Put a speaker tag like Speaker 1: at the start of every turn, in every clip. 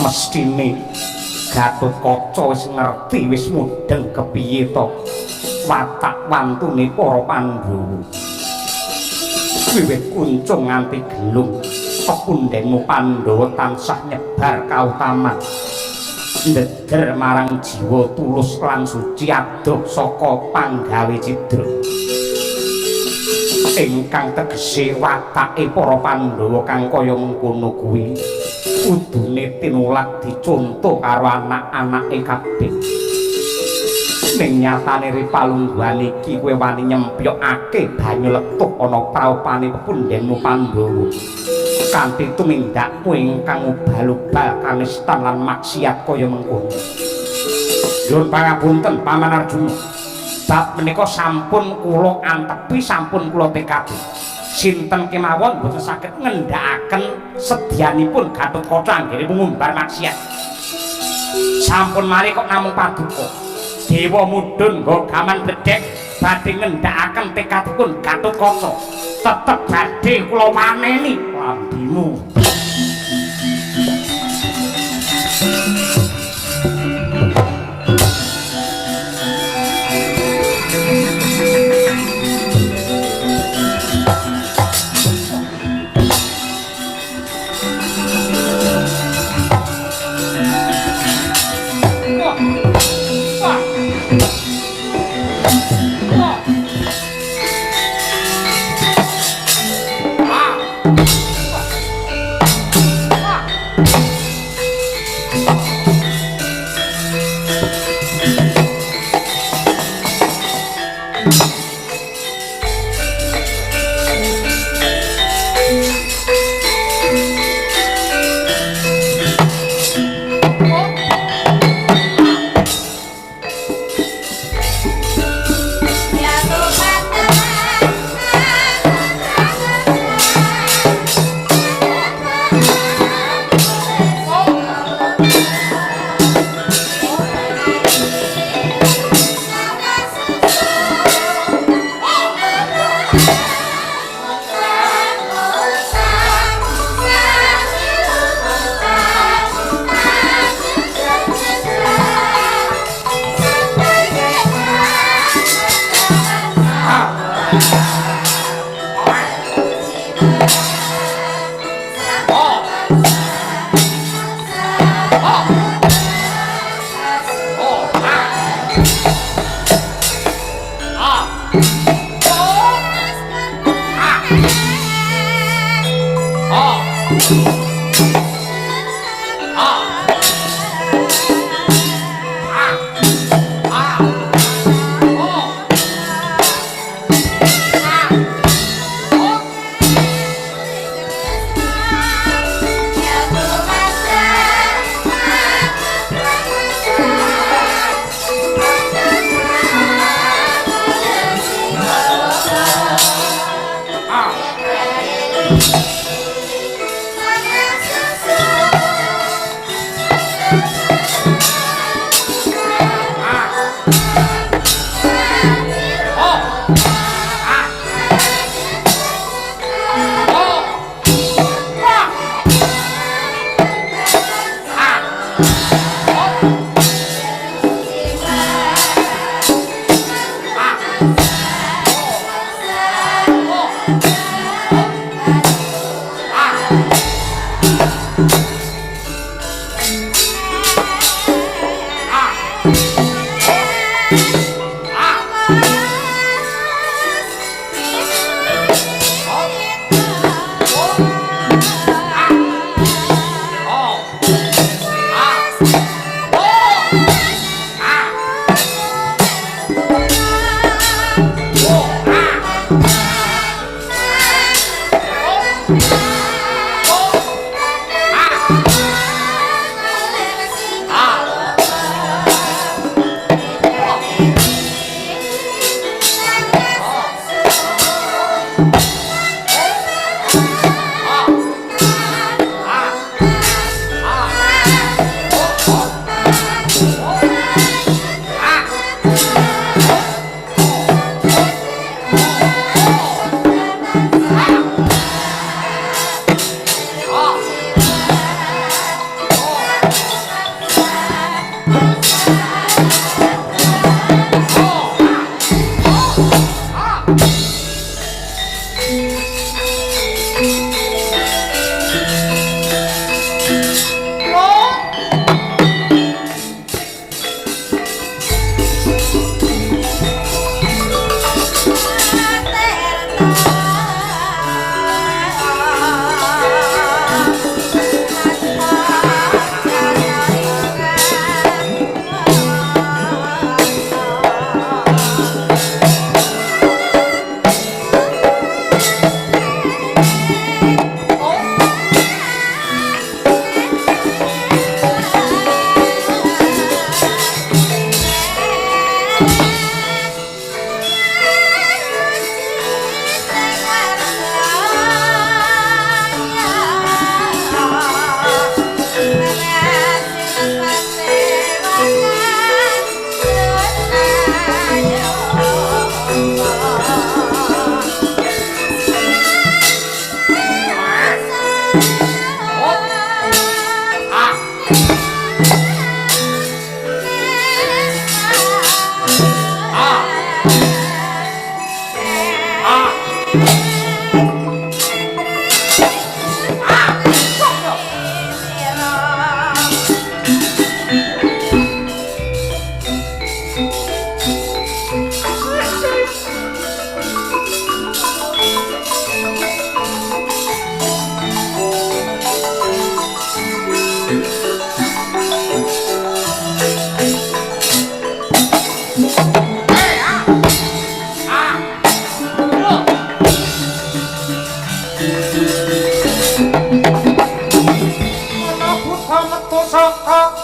Speaker 1: mestine Gatotkaca wis ngerti wis mudheng kepiye to watak wantune para Pandhawa. Wiwit kuncung nganti gelung pepundhenmu Pandhawa tansah nyebar kautaman ndeder marang jiwa tulus lan suci adoh saka panggawe cidra ingkang tegese watake para Pandhawa kang kaya mengkono kuwi kudune tinulak dicontoh karo anak-anake kabeh. Ning nyatane ripalungguhan iki kowe wani nyempyokake banyu letuh ana praupane pepundhenmu Pandhawa kanthi tumindakmu ingkang ubal-ubal kanistan lan maksiat kaya mengkono. Nyuwun pangapunten Paman Arjuna. Bab menika sampun kula antepi, sampun kula tekadi. Sinten kemawon boten saged ngendhakaken sedyanipun Gatotkaca anggenipun ngumbar maksiat. Sampun mari kok namung paduka. Dewa mudhun nggo gaman bledhek badhe ngendhakaken tekadipun Gatotkaca. Tetep badhe kula maneni lambimu.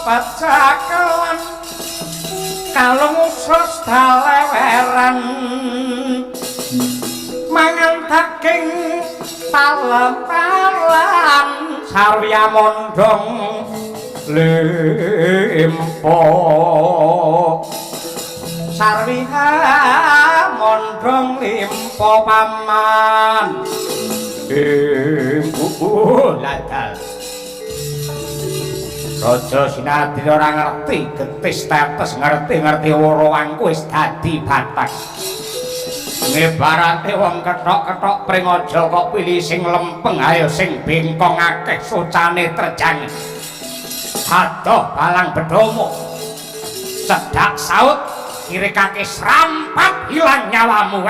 Speaker 1: Pacakelan kalung usus daleweran mangan daging palem-palem sarya mondong limpo sarwiha mondong limpo paman ladal Raja Sinadri ora ngerti getis tetes ngerti-ngerti woro-wangku wis dadi batak. Ngebarate wong kethok-kethok pringaja kok pilih sing lempeng ayo sing bengkong akeh sucane terjang. Adoh balang bedomo. Cedak saut kiri kaki serampat hilang nyawamu.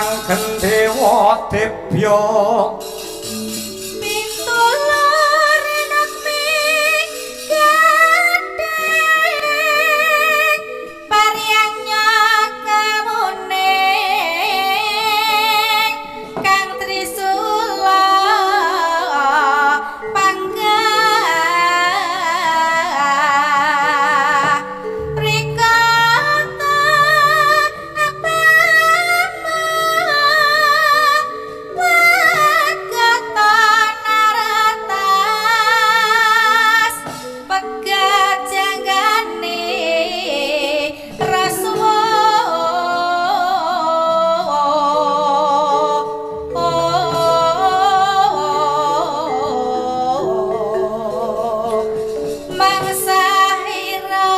Speaker 1: angken dewa debya
Speaker 2: pitulur nekmi gadheng paryanya kamune kang trisula panggah rikata apa wagata naratas pegat janggane raswa mangsa ira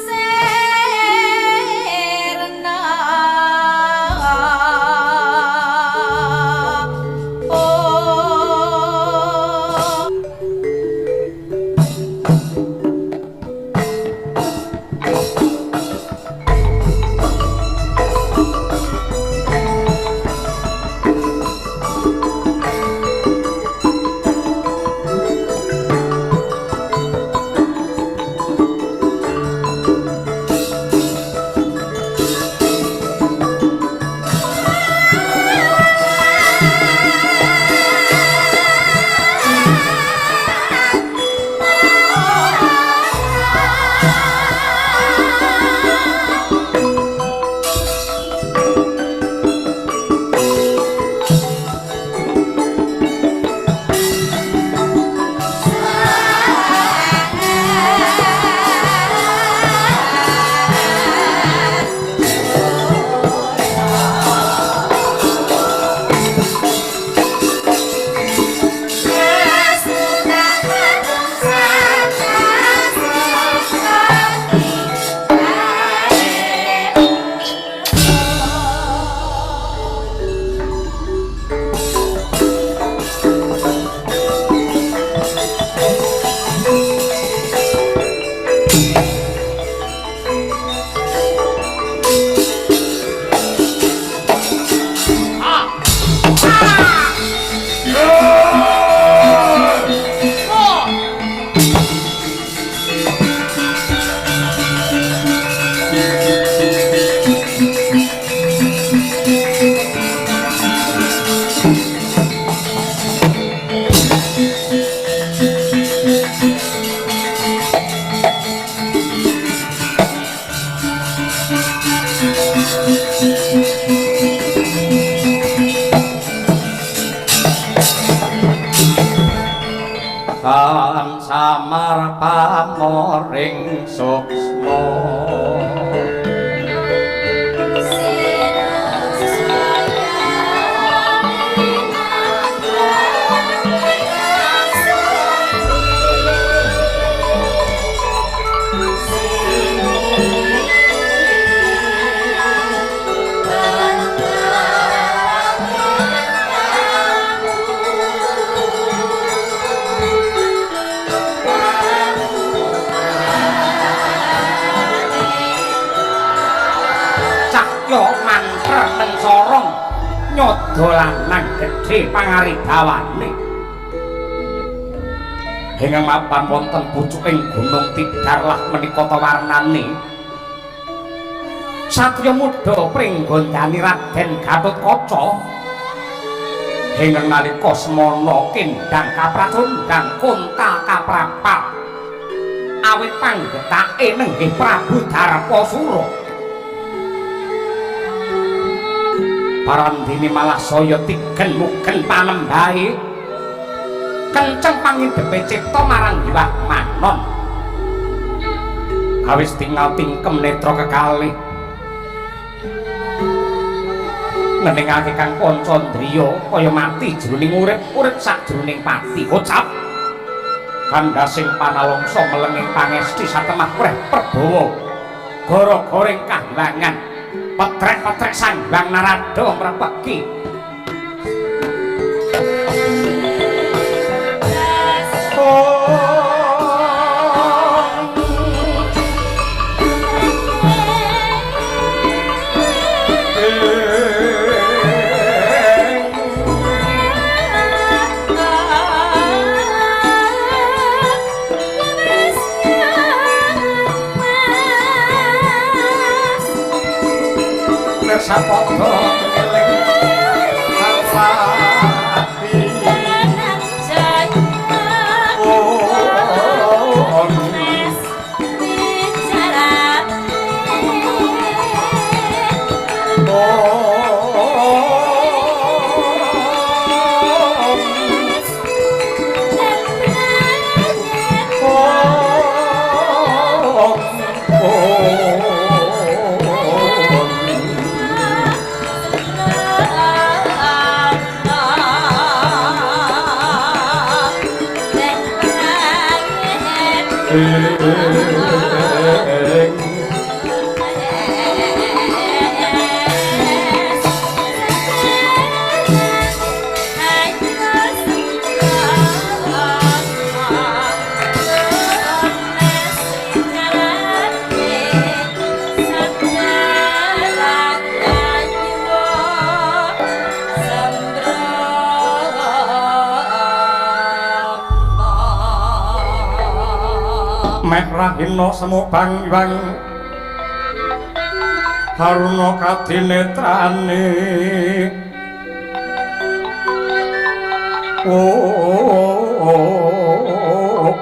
Speaker 2: serna
Speaker 1: kan samar pamoring suksma yo mantra neng sorong nyodolan nang gedhe pangaridawane hingga mapan wonten pucuking gunung Tidar menika warnane satriya muda pringgondani Raden Gatotkaca hingga nalika semana kendhang kapratundang kuntal kaprapal awit panggetake nenggih Prabu Darmasura parandini malah saya tigen mugen panembahe kenceng pangidepe cipta marang Hyang Manon awis tinggal tingkem netra kekalih ngeningake Kang Pancandriya kaya mati jroning urip sajroning pati ucap kandhasing panalongsa melenging pangesti satemah preh Prabawa gara-gara kahyangan petrek-petrek Sanghyang Narada mrepeki sapodo eling Pati Rahina semubang iwang Haruna kadinetrane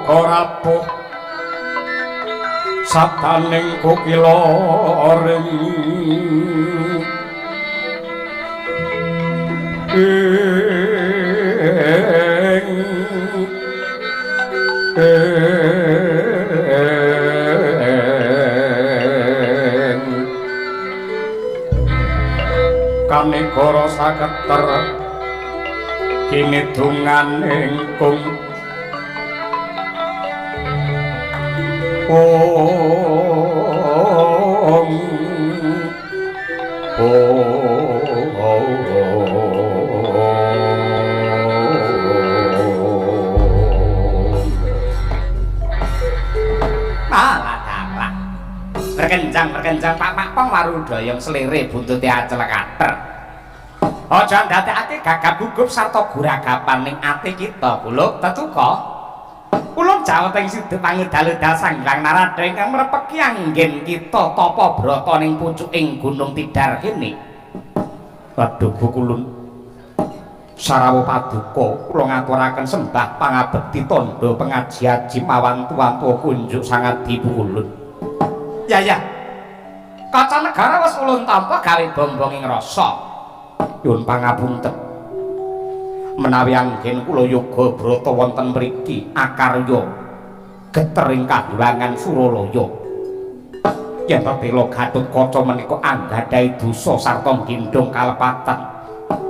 Speaker 1: rapuh sataning kukiloring Kanegara saketer kinidungan ingkung
Speaker 3: berkencang Pak Pong warudaya selere buntuti acel kater. Aja ndadekake gagap gugup sarta guragapan ning ati kita, Buluk tetuka. Ulun jawet ing sidhe pangidalu-dal Sang Hyang Narada ingkang mrepeki anggen kita tapa brata ning pucuking Gunung Tidar kene.
Speaker 1: Waduh Kulun. Sarawa paduka kula ngaturaken sembah pangabekti tandha pengaji-aji mawantu-wantu kunjuk sangadi Kulun.
Speaker 3: Ya. Kaca negara wis ulun tampa gawe bombong ing rasa.
Speaker 1: Nyuwun pangapunten. Menawi anggen kula yoga brata wonten mriki akarya getering Kahyangan Suralaya. Yen Tela Gatotkaca menika anggadhahi dosa sarta gendhong kalepatan.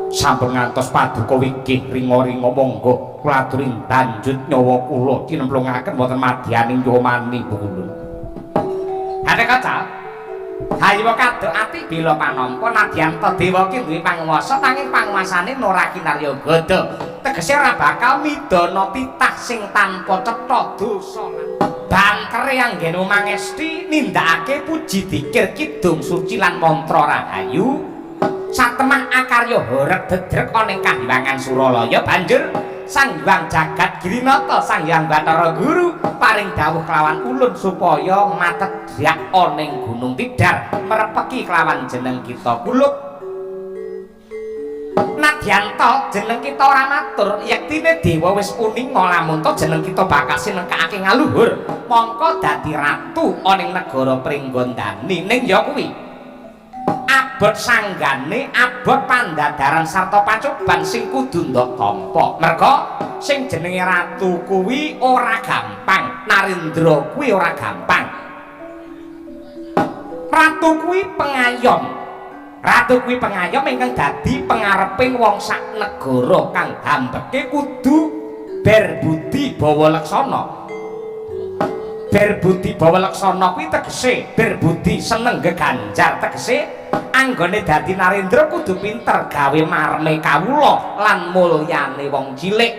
Speaker 1: Sampun ngantos paduka wigih ringa-ringa monggo kula aturi banjut nyawa kula tinemplungaken wonten madyaning yomani Kulun.
Speaker 3: Hate kaca. Haywa kaduk ati bela panampa nadyan Dewa ki duwe panguwasa nanging panguwasane ora kinarya gada. Tegese ora bakal midana titah sing tanpa cetha dosa lan bangkere anggen mangesti nindakake puji dikir kidung suci lan mantra rahayu. Satemah akarya horeg dedreg ana ing Kahyangan Suralaya banjur Sang Hyang Jagat Girinata Sang Hyang Bathara Guru paring dawuh kelawan ulun supaya matedhak ana ing Gunung Tidar merepeki kelawan jeneng kita Buluk. Nadyan to jeneng kita ora matur yektine dewa wis uninga lamun to jeneng kita bakal sinengkake ngaluhur mongko dadi ratu ana ing negara Pringgondani ning ya kuwi abot sanggane abot pandadaran sarta pacoban sing kudu ndok tampa. Merga sing jenenge ratu kuwi ora gampang, Narendra kuwi ora gampang. Ratu kuwi pengayom. Ratu kuwi pengayom ingkang dadi pangareping wong sak negara kang hambeke kudu berbudi bawa laksana. Berbudi bawa laksana kuwi tegese berbudi seneng geganjar tegese anggone dadi Narendra kudu pinter gawe marme kawula lan mulyane wong cilik.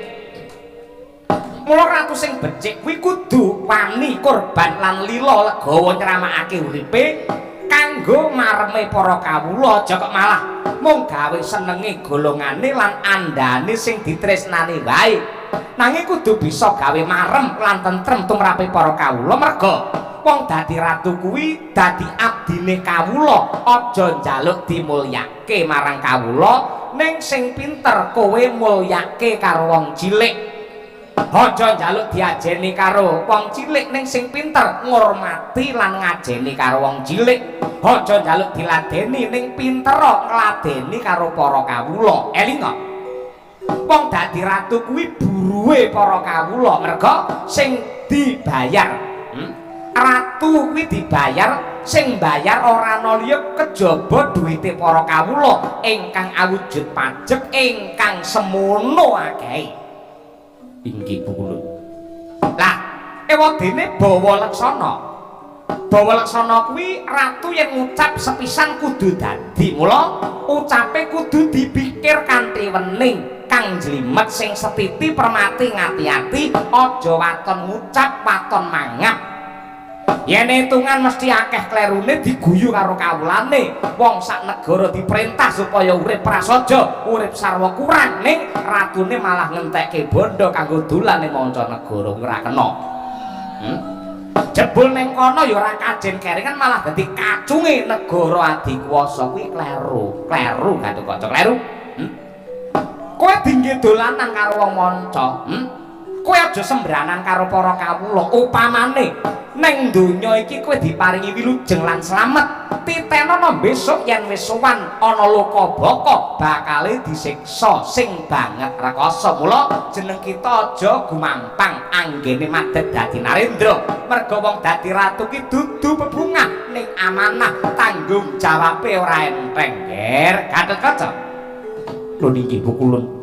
Speaker 3: Mula ratu sing becik kuwi kudu wani korban lan lila legawa nyramakake uripe kanggo marme para kawula aja kok malah mung gawe senenge golongane lan andane sing ditresnani wae. Nanging kudu bisa gawe marem lan tentrem tumrape para kawula merga wong dadi ratu kuwi dadi abdine kawula, aja njaluk dimulyake marang kawula, ning sing pinter kowe mulyake karo wong cilik. Aja njaluk diajeni karo wong cilik ning sing pinter ngurmati lan ngajeni karo wong cilik. Aja njaluk diladeni ning pinter ngladeni karo para kawula. Elinga. Wong dadi ratu kuwi buruhe para kawula, merga sing dibayar. Ratu kuwi dibayar, sing bayar ora ana liya kejaba duwite para kawula ingkang awujud pajek ingkang semono akehe. Inggih Pukulun. Lah, ewadene Bawa Laksana. Bawa Laksana kuwi ratu yen ngucap sepisan kudu dadi. Mula ucape kudu dipikir kanthi wening, kang jlimet sing setiti permati ngati-ati, aja waton ngucap waton mangap. Yen hitungan mesti akeh klerune diguyu karo kawulane. Wong sak negara diperintah supaya urip prasaja, urip sarwa kurang, ning ratune malah ngentekke bondo kanggo dolan ning manca negara ora kena. Jebul ning kono ya ora kajen keringan malah dadi kacunge negara adikuwasa kuwi kleru. Kleru Gatotkaca, kleru. Kowe dingge dolanan karo wong manca, kowe aja sembranan karo para kawula. Upamane ning donya iki kowe diparingi wilujeng lan slamet, titenono besok yen wis sowan ana loka baka bakale disiksa sing banget rekoso. Mula jeneng kita aja gumampang anggene madhet dadi Narendra. Merga wong dadi ratu ki dudu bebungah ning amanah, tanggung jawabe ora enteng. Ger Gatotkaca. Lho niki Pukulun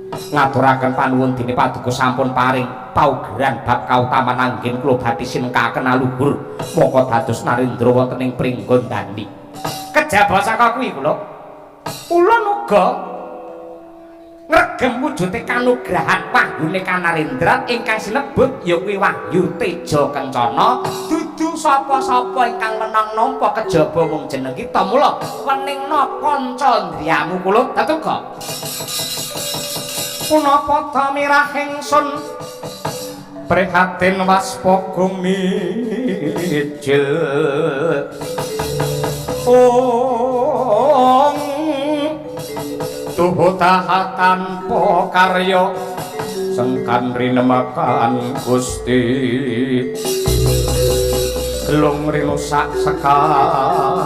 Speaker 3: ngaturaken panuwun dene Paduka sampun paring paugeran bab kautaman anggen kula badhe sinengkaken aluhur moko dados Narendra wonten ing pringgon dandi. Kejaba saka kuwi kula uga ngregem wujude kanugrahan wahyune Kanarendra ingkang sinebut ya kuwi Wahyu Teja Kencana. Dudu sapa-sapa ingkang lenang nampa kejaba mung jeneng kita. Mula weningna kanca ndriyamu kula Gatotkaca. Punapa ta mirah ingsun prihatin waspa gumijil tuhu taha tanpa karya sengkan rinemakan Gusti gelung rinusak sekarya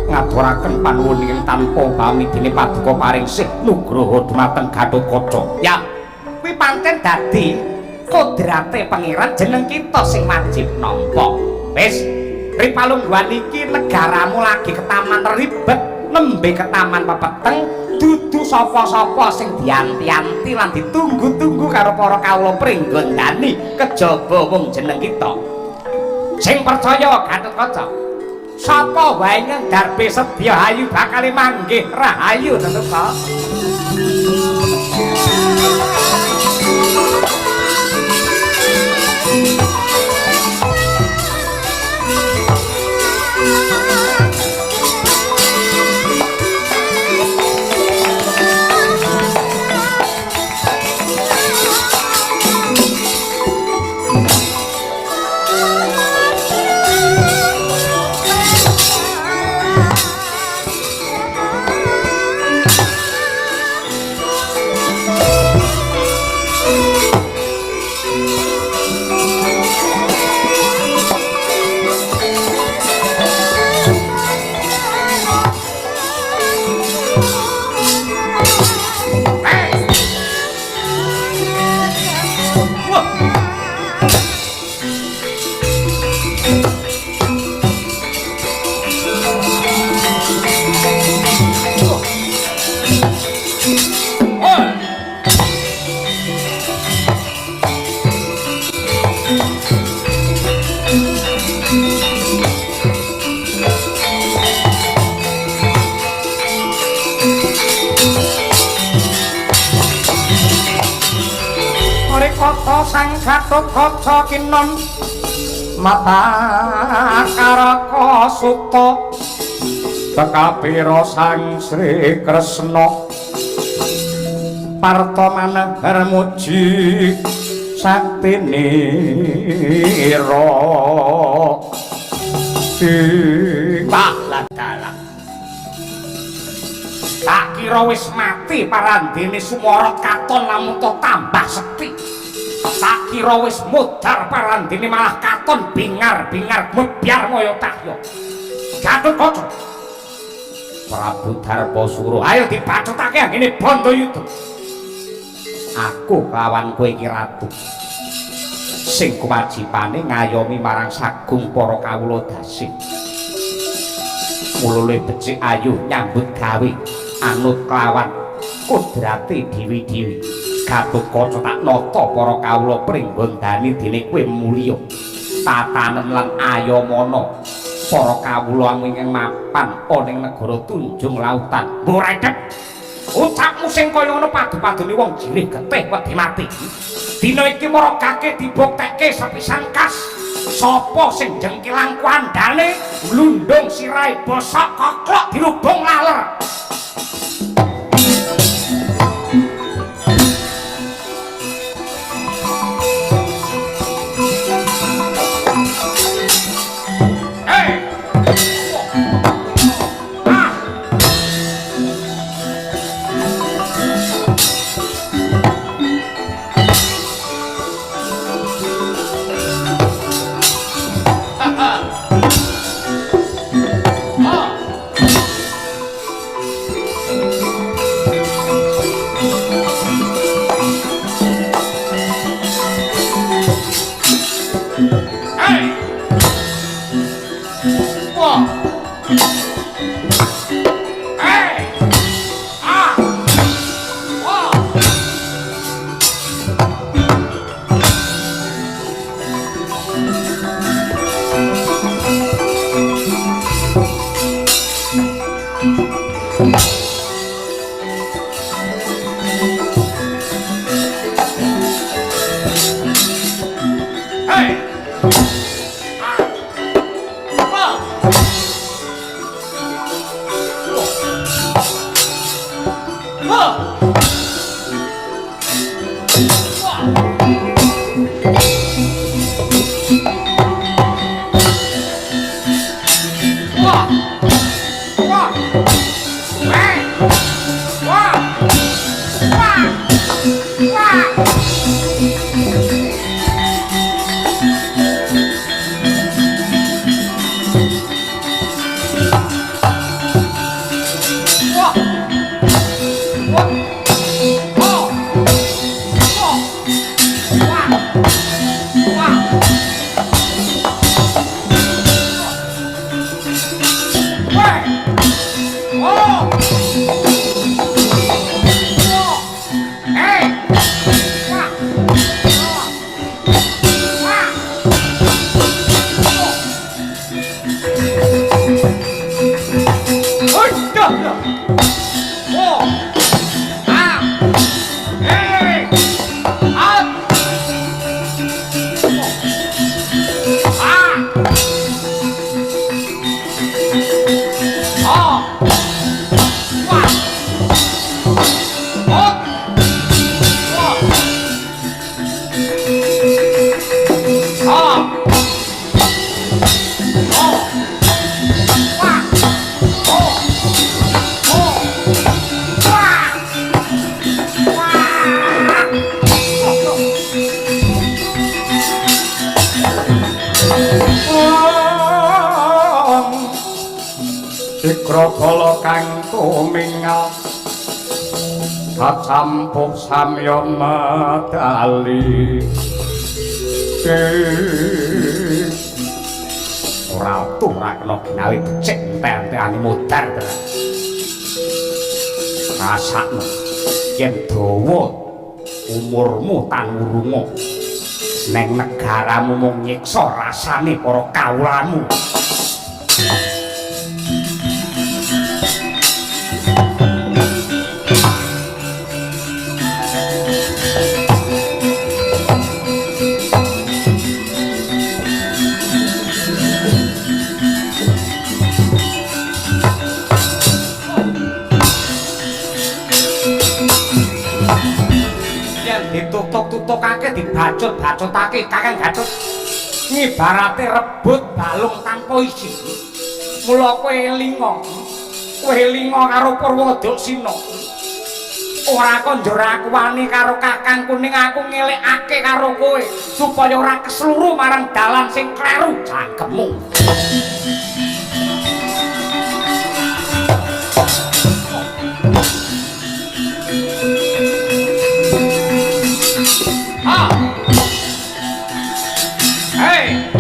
Speaker 3: ngaturaken panuwun ing tanpa pamit dene Paduka paring sih nugraha dumateng Gatotkaca. Ya, kuwi pancen dadi kodrate pangeran jeneng kita sing wajib nampa. Wis, ripalungguhan iki negaramu lagi ketaman ribet, nembe ketaman pepeteng, dudu sapa-sapa sing dianti-anti lan ditunggu-tunggu karo para kawula pringgon dani kejaba wong jeneng kita. Sing percaya Gatotkaca, sapa wae ndarbe sedya ayu bakal manggih rahayu Gatotkaca.
Speaker 1: Tata sang Gatotkaca kinon mata karaka suta bekapira sang Sri Kresna parta manahar muji saktine ira Baladala tak kira wis mati parandene Sumara katon lamun tambah sekti tak kira wis mudhar parandene malah katon bingar-bingar mebyar moyo tahya Gatotkaca Prabu Darmasura ayo dibacutake anggene Bandayuda aku kawan kowe iki ratu sing kewajibane ngayomi marang sagung para kawula dasih mulune becik ayu nyambut gawe anut kelawan kodrate dewi-dewi Gatotkaca tak nata para kawula pringgondani dene kowe mulya tatanen lan ayamana para kawula ingkang mapan ana ing negara Tunjung Lautan Muredep ucapmu sing kaya ngono padu-padune wong jirih getih wedi mati dina iki maragake dibuktekke sepisan kas sapa sing jengkilang kuandane glundung sirahe bosok koklok dirubung laler Sikrakala kang tumingal kacampuh samya madali ora turakna ginawi becik entek-entekane modar rasakno yen dawa umurmu tanurunga neng negaramu mung nyiksa rasane para kawulamu
Speaker 3: ditutuk-tutukake dibacut-bacutake Kakang Gatot ngibarate rebut balung tanpa isi mula kowe linga karo Purwodaksina ora konjur aku wani karo Kakang Kuning aku ngelekake karo kowe supaya ora kesluru marang dalan sing kleru jangkemmu Hey!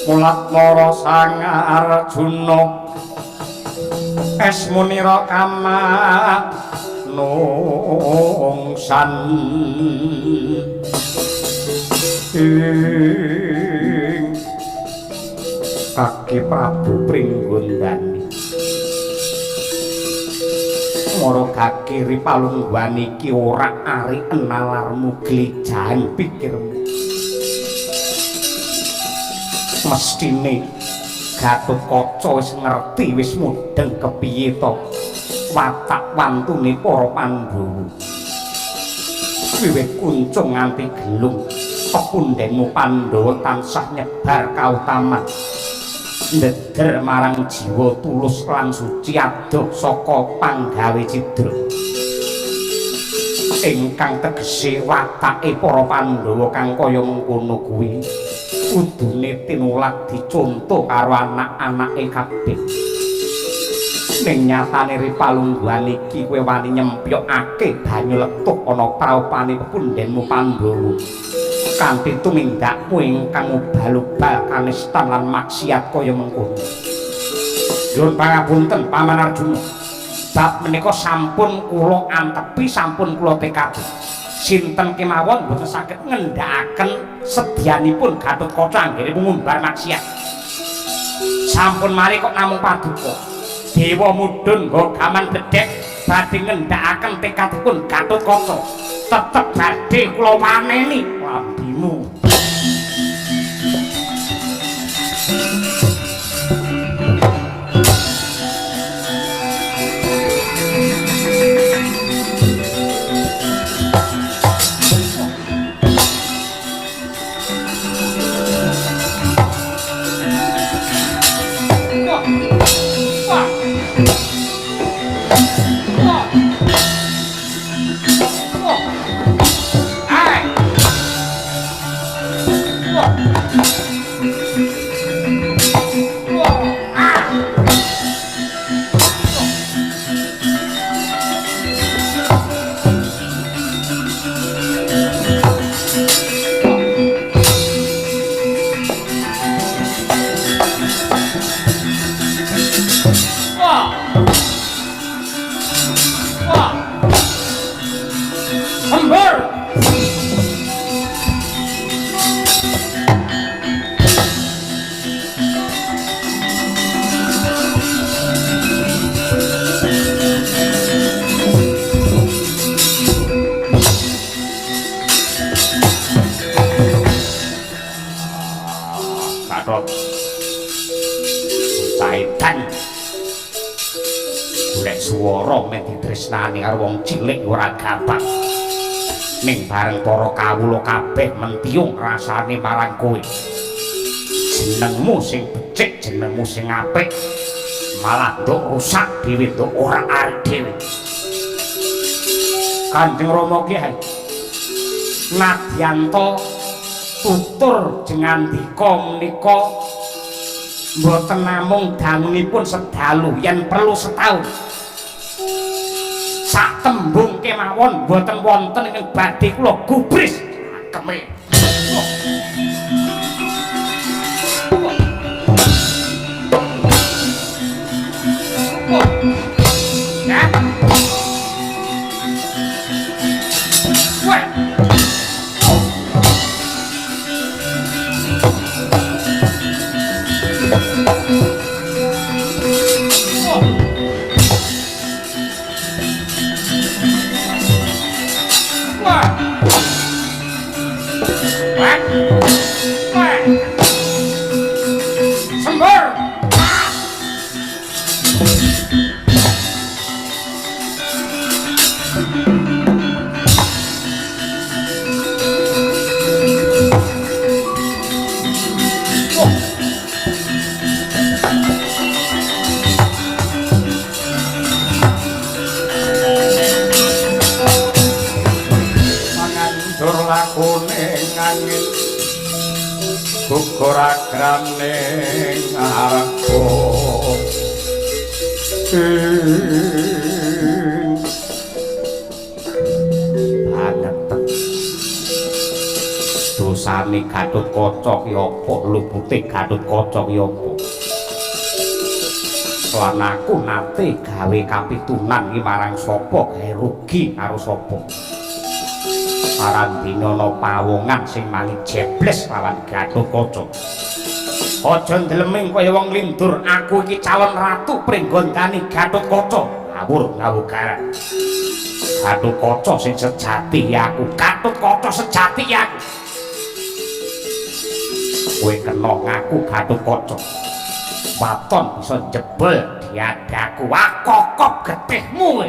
Speaker 3: Mulatmara Sang Arjuna esmunira kama nungsan ing Kaki Prabu Pringgondani mara kakiri palungguhan iki ora ari enalarmu glejahan pikirmu mestine Gatotkaca wis ngerti wis mudeng kepiye to watak wantune para Pandhawa wiwit kuncung nganti gelung pepundhenmu Pandhawa tansah nyebar kautaman ndeder marang jiwa tulus lan suci adoh saka panggawe cidra ingkang tegese watake para Pandhawa kang kaya mengkono kuwi kudune tinulak dicontoh karo anak-anake kabeh ning nyatane ripalungguhan iki kowe wani nyempyokake banyu letuk ana praupane pepundhenmu Pandhawa kanthi tumindakmu ingkang ubal-ubal kanistan lan maksiat kaya mengkono nyuwun pangapunten Paman Arjuna bab menika sampun kula antepi sampun kula tekadi sinten kemawon boten saged ngendhakaken sedyanipun Gatotkaca anggere ngumbar maksiat sampun mari kok namung paduka dewa mudhun nggo gaman gedhek badhe ngendhakaken tekadipun Gatotkaca tetep badhe kula paneni lambimu tresnane karo wong cilik ora gampang ning bareng para kawula kabeh mentiung rasane marang kowe jenengmu sing becik jenengmu sing apik malah nduk rusak dhewe nduk ora arep dhewe Kanjeng Rama Kyai nadyanto tutur jengandika menika mboten namung dangunipun sedalu yen perlu setahun sak tembung kemawon boten wonten ing badhe kula gubris keme Sembur.
Speaker 1: Mangandur lakune angin gugur agrane ngarepku banget dosane Gatotkaca ki apa lupute Gatotkaca ki apa lan aku nate gawe kapitunan ki marang sapa gawe rugi karo sapa Parandina ana pawongan sing mali jebles lawan Gatotkaca. Aja ndleming kaya wong lindur, aku iki calon ratu pringgondani Gatotkaca. Ngawur ngawugar. Gatotkaca sing sejati aku, Gatotkaca sejati aku. Kowe kena ngaku Gatotkaca. Waton bisa jebol diadaku akokop getihmu.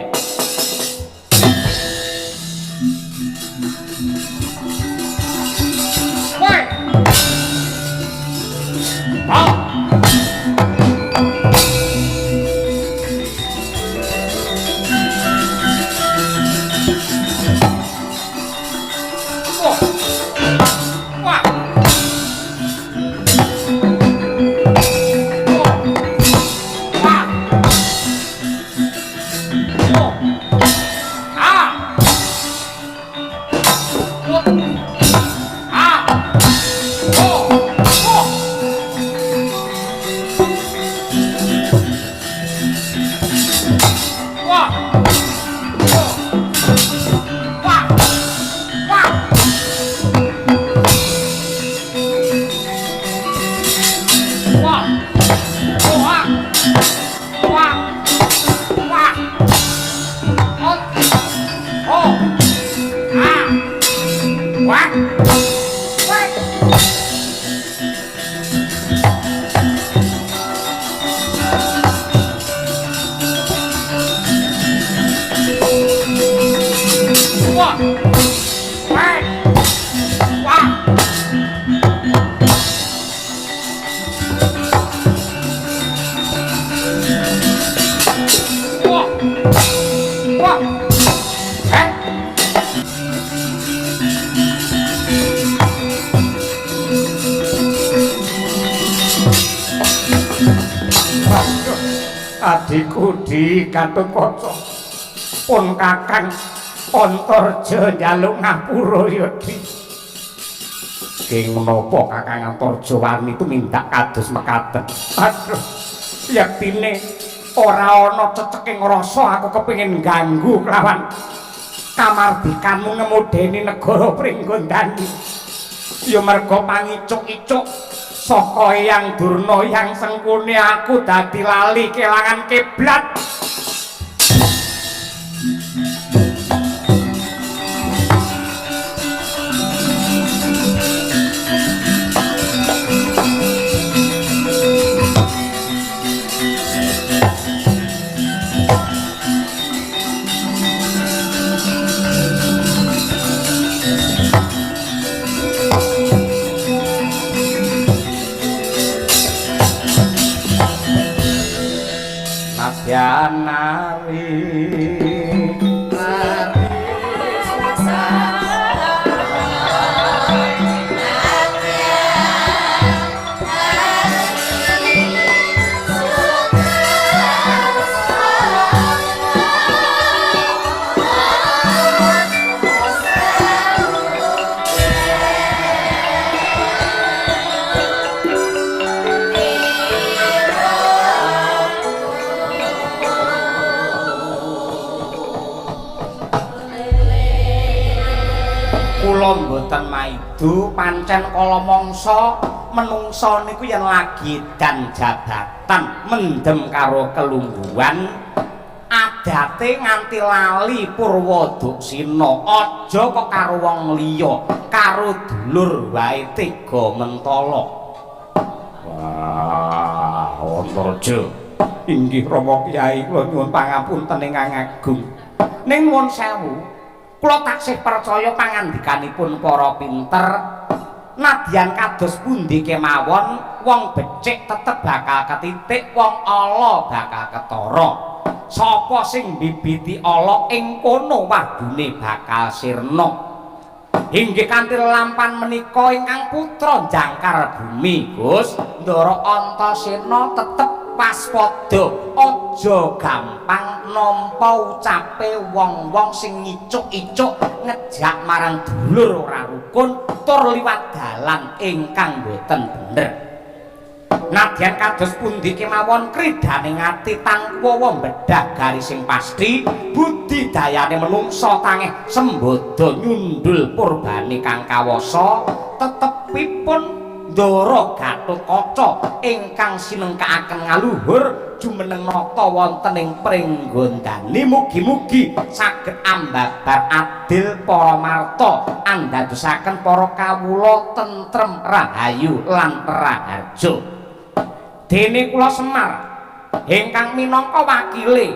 Speaker 1: Adikku di Gatotkaca pun Kakang Antarja njaluk ngapura ya Di. Ing menapa Kakang Antarja wani tumindak kados mekaten. Aduh, yaktine ora ana ceceking rasa aku kepengin ganggu kelawan kamardikanmu ngemudeni negara Pringgondani. Ya merga pangicuk-icuk saka Eyang Durna Eyang Sengkuni aku dadi lali kelangan kiblat. Nari kula mboten maidu pancen kala mangsa menungsa niku yen lagi dan jabatan mendem karo kelungguhan adate nganti lali Purwadaksina aja kok karo wong liya
Speaker 3: karo dulur wae tega mentala.
Speaker 1: Wah, Antarja. Inggih Rama Kyai, kula nyuwun pangapunten ingkang agung.
Speaker 3: Ning nuwun sewu, kula taksih percaya pangandikanipun para pinter. Nadyan kados pundi kemawon, wong becik tetep bakal ketitik, wong ala bakal ketara. Sapa sing bibiti ala ing kono wadune bakal sirna. Inggih kanthi lampan menika ingkang putra jangkar bumi, Gus. Ndara Antasena tetep waspada, aja gampang nampa ucape wong-wong sing icuk-icuk ngejak marang dulur ora rukun tur liwat dalan ingkang boten bener. Nadyan kados pundi kemawon kridaning ati tanpa mbedah garis sing pasti, budidayane menungsa tangih sembodo nyundul purbane kang kawasa, tetepipun Ndara Gatotkaca ingkang sinengkaaken ngaluhur jumeneng nata wonten ing pringgondani, mugi-mugi saged ambabar adil para marta andadosaken para kawula tentrem rahayu lan raharja. Dene kula Semar ingkang minangka wakile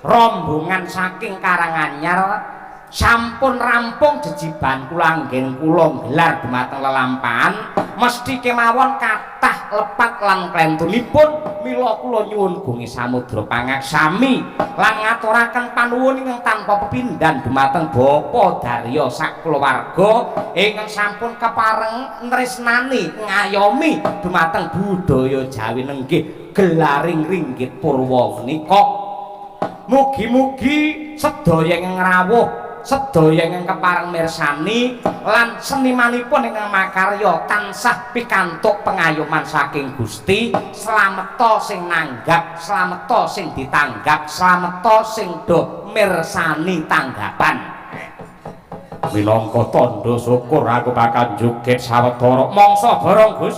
Speaker 3: rombongan saking Karanganyar sampun rampung jejiban kula anggen kula gelar dumateng lelampahan, mesti kemawon kathah lepat lan klentunipun mila kula nyuwun gungi samudra pangaksami lan ngaturaken panuwun ingkang tanpa pepindhan dumateng Bapa Darya sak kulawarga ingkang sampun kepareng nresnani ngayomi dumateng budaya Jawi nenggih gelaring ringgit purwa menika. Mugi-mugi sedaya ingkang rawuh, sedaya ingkang kepareng mirsani lan senimanipun ingkang makarya tansah pikantuk pengayoman saking Gusti, slameta sing nanggap, slameta sing ditanggap, slameta sing do mirsani tanggapan.
Speaker 1: Minangka tandha syukur aku bakal joget sawetara mangsa bareng, Gus.